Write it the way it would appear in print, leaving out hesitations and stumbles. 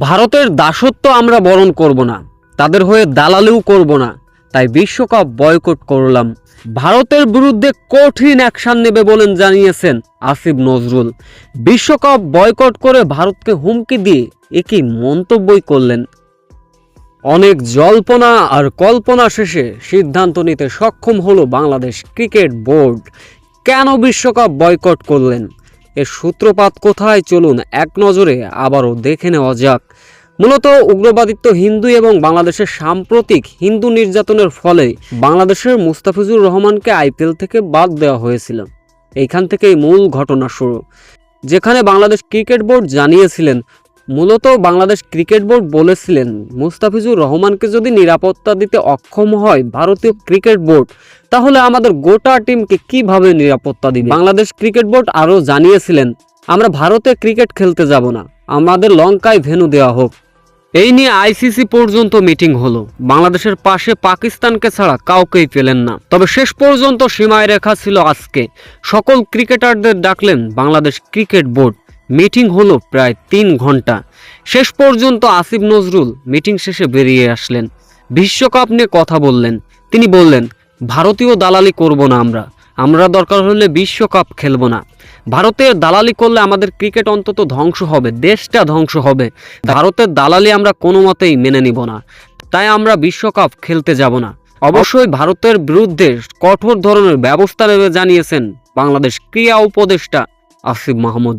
ভারতের দাসত্ব আমরা বরণ করব না, তাদের হয়ে দালালিও করব না, তাই বিশ্বকাপ বয়কট করলাম। ভারতের বিরুদ্ধে কঠিন অ্যাকশন নেবে বলেন জানিয়েছেন আসিফ নজরুল। বিশ্বকাপ বয়কট করে ভারতকে হুমকি দিয়ে একই মন্তব্যই করলেন। অনেক জল্পনা আর কল্পনা শেষে সিদ্ধান্ত নিতে সক্ষম হলো বাংলাদেশ ক্রিকেট বোর্ড। কেন বিশ্বকাপ বয়কট করলেন, এর সূত্রপাত কোথায়, চলুন এক নজরে আবারও দেখে নেওয়া যাক। মূলত উগ্রবাদিত্ব হিন্দু এবং বাংলাদেশের সাম্প্রতিক হিন্দু নির্যাতনের ফলে বাংলাদেশের মুস্তাফিজুর রহমানকে আইপিএল থেকে বাদ দেওয়া হয়েছিল। এইখান থেকেই মূল ঘটনা শুরু, যেখানে বাংলাদেশ ক্রিকেট বোর্ড জানিয়েছিলেন, মূলত বাংলাদেশ ক্রিকেট বোর্ড বলেছিলেন মুস্তাফিজুর রহমানকে যদি নিরাপত্তা দিতে অক্ষম হয় ভারতীয় ক্রিকেট বোর্ড, তাহলে আমাদের গোটা টিমকে কিভাবে নিরাপত্তা দিবে। বাংলাদেশ ক্রিকেট বোর্ড আরও জানিয়েছিলেন, আমরা ভারতে ক্রিকেট খেলতে যাব না, আমাদের লঙ্কায় ভেন্যু দেওয়া হোক। এই নিয়ে আইসিসি পর্যন্ত মিটিং হলো, বাংলাদেশের পাশে পাকিস্তানকে ছাড়া কাউকেই পেলেন না। তবে শেষ পর্যন্ত সীমায় রেখা ছিল আজকে, সকল ক্রিকেটারদের ডাকলেন বাংলাদেশ ক্রিকেট বোর্ড। মিটিং হলো প্রায় 3 ঘন্টা। শেষ পর্যন্ত আসিফ নজরুল মিটিং শেষে বেরিয়ে আসলেন, বিশ্বকাপ নিয়ে কথা বললেন। তিনি বললেন, ভারতীয় দালালি করব না, আমরা দরকার হলে বিশ্বকাপ খেলব না। ভারতের দালালি করলে আমাদের ক্রিকেট অন্তত ধ্বংস হবে, দেশটা ধ্বংস হবে। ভারতের দালালি আমরা কোনো মতেই মেনে নিব না, তাই আমরা বিশ্বকাপ খেলতে যাব না। অবশ্যই ভারতের বিরুদ্ধে কঠোর ধরনের ব্যবস্থা নেবে জানিয়েছেন বাংলাদেশ ক্রীড়া উপদেষ্টা আসিফ মাহমুদ।